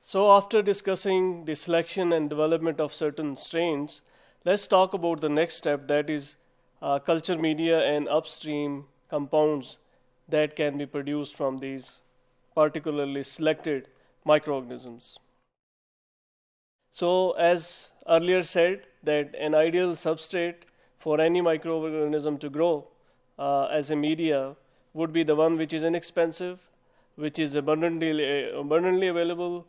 So after discussing the selection and development of certain strains, let's talk about the next step, that is culture media and upstream compounds that can be produced from these particularly selected microorganisms. So as earlier said, that an ideal substrate for any microorganism to grow as a media would be the one which is inexpensive, which is abundantly available,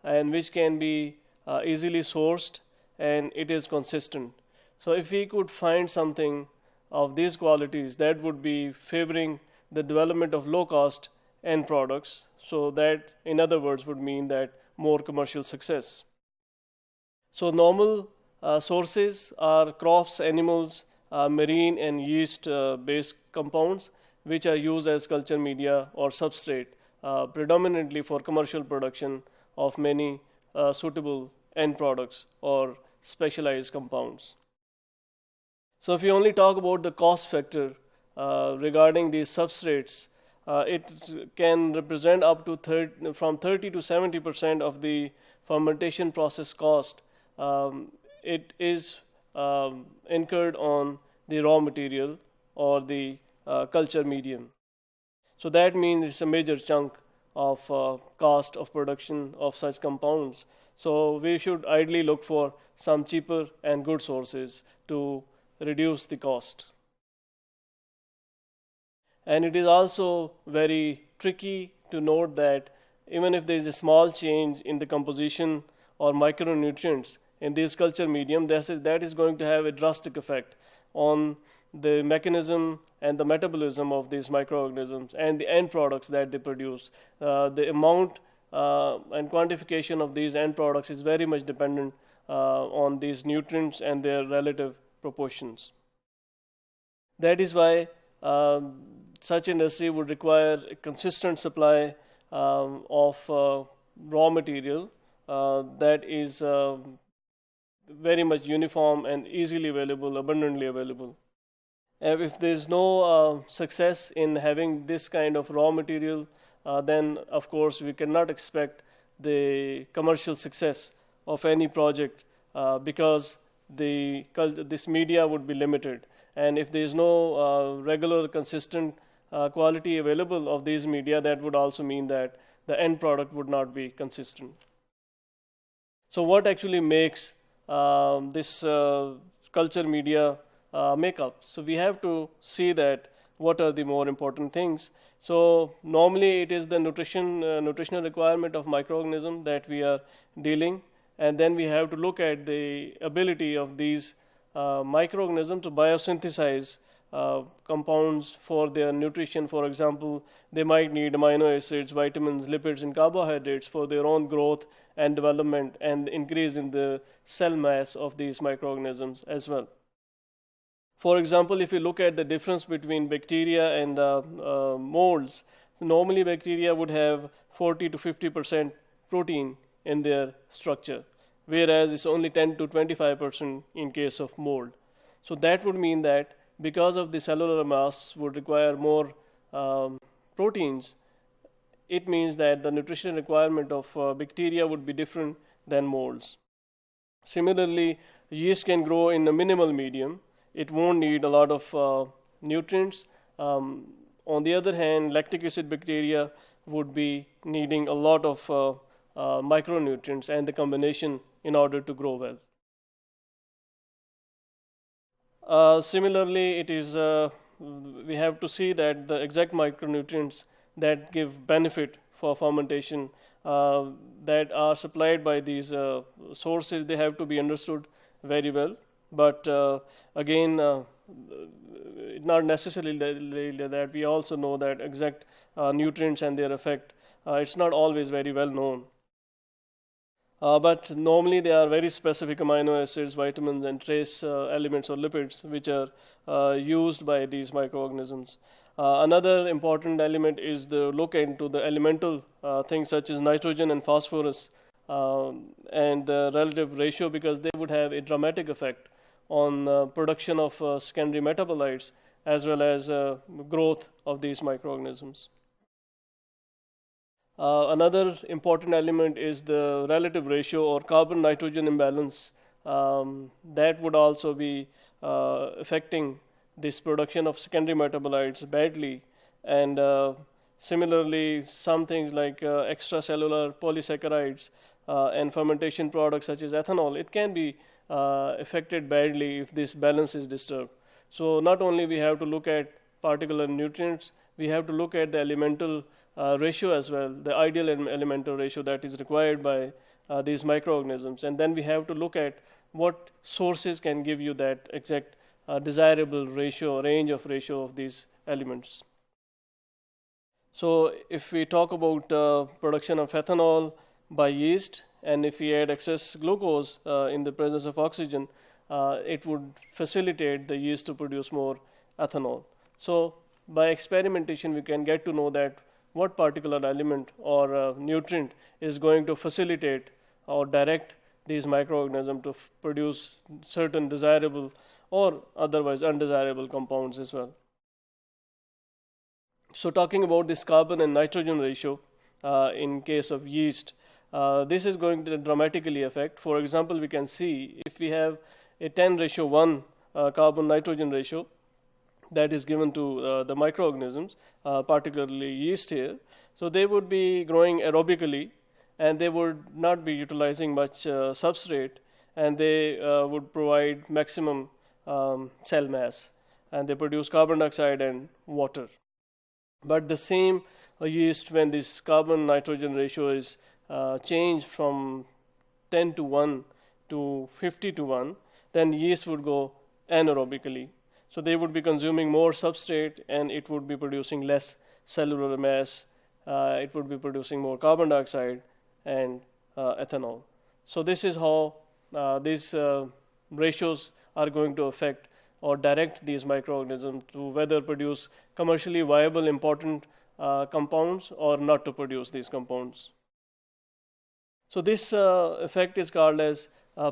and which can be easily sourced, and it is consistent. So if we could find something of these qualities, that would be favoring the development of low cost end products. So that, in other words, would mean that more commercial success. So normal sources are crops, animals, marine and yeast based compounds which are used as culture media or substrate predominantly for commercial production of many suitable end products or specialized compounds. So if you only talk about the cost factor regarding these substrates, it can represent up to from 30 to 70% of the fermentation process cost. It is incurred on the raw material or the culture medium. So that means it's a major chunk of cost of production of such compounds. So we should ideally look for some cheaper and good sources to reduce the cost. And it is also very tricky to note that even if there is a small change in the composition or micronutrients in this culture medium, that is going to have a drastic effect on the mechanism and the metabolism of these microorganisms and the end products that they produce. The amount and quantification of these end products is very much dependent on these nutrients and their relative proportions. That is why such industry would require a consistent supply of raw material that is very much uniform and easily available, abundantly available. And if there is no success in having this kind of raw material, then of course we cannot expect the commercial success of any project because this media would be limited. And if there is no regular, consistent quality available of these media, that would also mean that the end product would not be consistent. So what actually makes this culture media makeup? So we have to see that what are the more important things. So normally it is the nutritional requirement of microorganism that we are dealing, and then we have to look at the ability of these microorganisms to biosynthesize compounds for their nutrition. For example, they might need amino acids, vitamins, lipids, and carbohydrates for their own growth and development and increase in the cell mass of these microorganisms as well. For example, if you look at the difference between bacteria and molds, normally bacteria would have 40 to 50% protein in their structure, whereas it's only 10 to 25% in case of mold. So that would mean that because of the cellular mass would require more proteins, it means that the nutrition requirement of bacteria would be different than molds. Similarly, yeast can grow in a minimal medium. It won't need a lot of nutrients. On the other hand, lactic acid bacteria would be needing a lot of micronutrients and the combination in order to grow well. Similarly, it is we have to see that the exact micronutrients that give benefit for fermentation that are supplied by these sources, they have to be understood very well. But again, it's not necessarily that we also know that exact nutrients and their effect. It's not always very well known. But normally they are very specific amino acids, vitamins, and trace elements or lipids which are used by these microorganisms. Another important element is the look into the elemental things such as nitrogen and phosphorus and the relative ratio, because they would have a dramatic effect on production of secondary metabolites as well as growth of these microorganisms. Another important element is the relative ratio or carbon-nitrogen imbalance. That would also be affecting this production of secondary metabolites badly. And similarly, some things like extracellular polysaccharides and fermentation products such as ethanol, it can be affected badly if this balance is disturbed. So not only we have to look at particular nutrients, we have to look at the elemental ratio as well, the ideal elemental ratio that is required by these microorganisms. And then we have to look at what sources can give you that exact desirable ratio, range of ratio of these elements. So if we talk about production of ethanol by yeast, and if we add excess glucose in the presence of oxygen, it would facilitate the yeast to produce more ethanol. So by experimentation, we can get to know that what particular element or nutrient is going to facilitate or direct these microorganisms to produce certain desirable or otherwise undesirable compounds as well. So talking about this carbon and nitrogen ratio in case of yeast, this is going to dramatically affect. For example, we can see if we have a 10:1 carbon-nitrogen ratio that is given to the microorganisms, particularly yeast here, so they would be growing aerobically and they would not be utilizing much substrate, and they would provide maximum cell mass, and they produce carbon dioxide and water. But the same yeast, when this carbon-nitrogen ratio is changed from 10:1 to 50:1, then yeast would go anaerobically. So they would be consuming more substrate and it would be producing less cellular mass. It would be producing more carbon dioxide and ethanol. So this is how these ratios are going to affect or direct these microorganisms to whether produce commercially viable important compounds or not to produce these compounds. So this effect is called as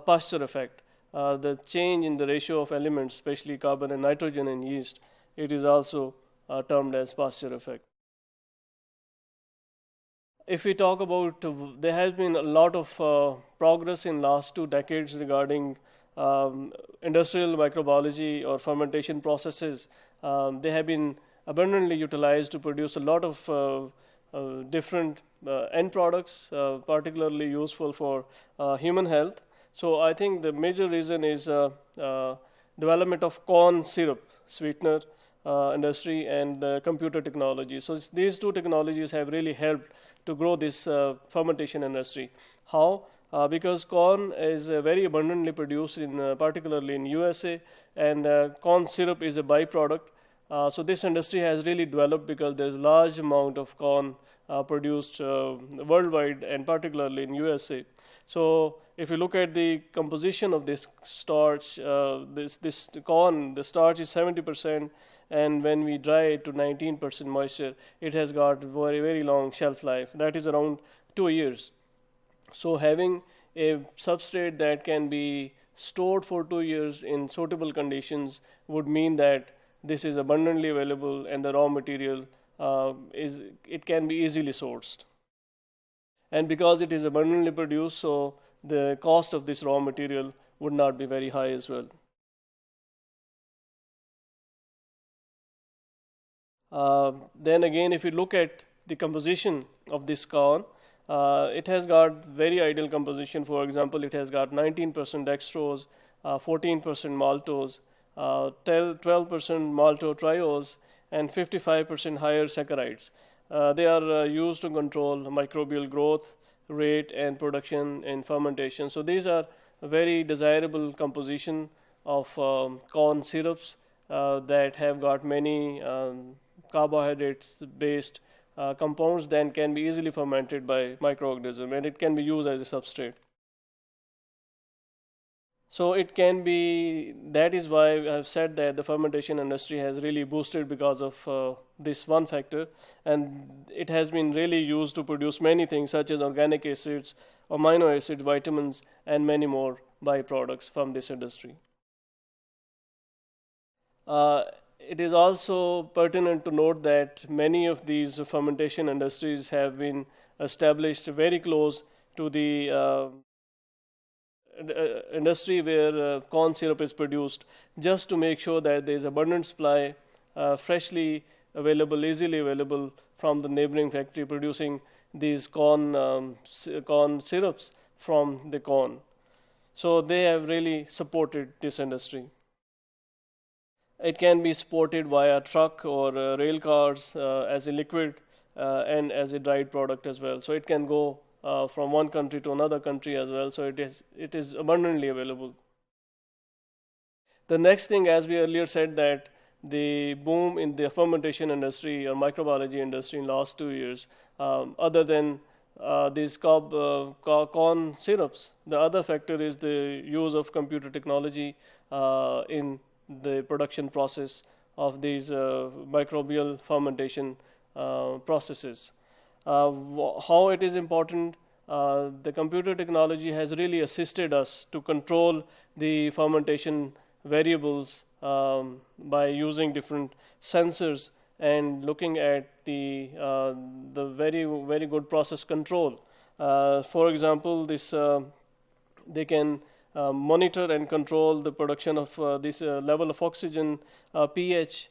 pasture effect. The change in the ratio of elements, especially carbon and nitrogen in yeast, it is also termed as pasture effect. If we talk about, there has been a lot of progress in last 2 decades regarding industrial microbiology or fermentation processes. They have been abundantly utilized to produce a lot of different end products, particularly useful for human health. So I think the major reason is development of corn syrup sweetener industry and the computer technology. So these 2 technologies have really helped to grow this fermentation industry. How? Because corn is very abundantly produced in particularly in USA, and corn syrup is a byproduct. So this industry has really developed because there's a large amount of corn produced worldwide and particularly in USA. So if you look at the composition of this starch, this corn, the starch is 70%, and when we dry it to 19% moisture, it has got very, very long shelf life. That is around 2 years. So having a substrate that can be stored for 2 years in suitable conditions would mean that this is abundantly available and the raw material it can be easily sourced. And because it is abundantly produced, so the cost of this raw material would not be very high as well. Then again, if you look at the composition of this corn, it has got very ideal composition. For example, it has got 19% dextrose, 14% maltose, 12% maltotriose, and 55% higher saccharides. They are used to control microbial growth rate and production in fermentation. So these are a very desirable composition of corn syrups that have got many carbohydrates-based compounds that can be easily fermented by microorganisms, and it can be used as a substrate. So it can be, that is why I have said that the fermentation industry has really boosted because of this one factor, and it has been really used to produce many things such as organic acids, amino acids, vitamins, and many more byproducts from this industry. it is also pertinent to note that many of these fermentation industries have been established very close to the industry where corn syrup is produced, just to make sure that there is abundant supply, freshly available, easily available from the neighboring factory producing these corn syrups from the corn. So they have really supported this industry. It can be supported via truck or rail cars as a liquid and as a dried product as well. So it can go from one country to another country as well. So it is abundantly available. The next thing, as we earlier said, that the boom in the fermentation industry or microbiology industry in last 2 years, other than these corn syrups, the other factor is the use of computer technology in the production process of these microbial fermentation processes. How it is important, the computer technology has really assisted us to control the fermentation variables by using different sensors and looking at the very good process control. For example, they can monitor and control the production of this level of oxygen, pH,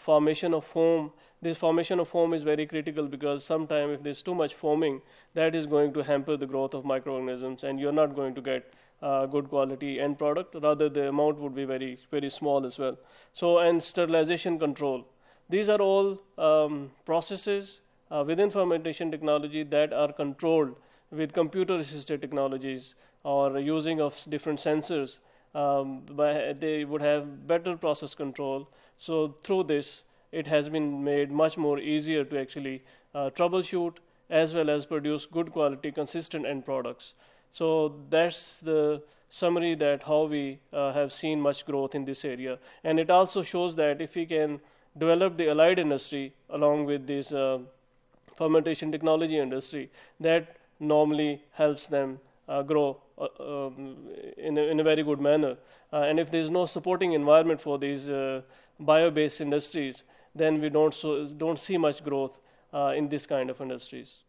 formation of foam. This formation of foam is very critical because sometimes if there's too much foaming, that is going to hamper the growth of microorganisms, and you're not going to get good quality end product. Rather, the amount would be very small as well. So, and sterilization control. These are all processes within fermentation technology that are controlled with computer-assisted technologies or using of different sensors. They would have better process control. So through this, it has been made much more easier to actually troubleshoot as well as produce good quality, consistent end products. So that's the summary that how we have seen much growth in this area. And it also shows that if we can develop the allied industry along with this fermentation technology industry, that normally helps them grow in a very good manner. And if there is no supporting environment for these bio-based industries, then we don't see much growth in this kind of industries.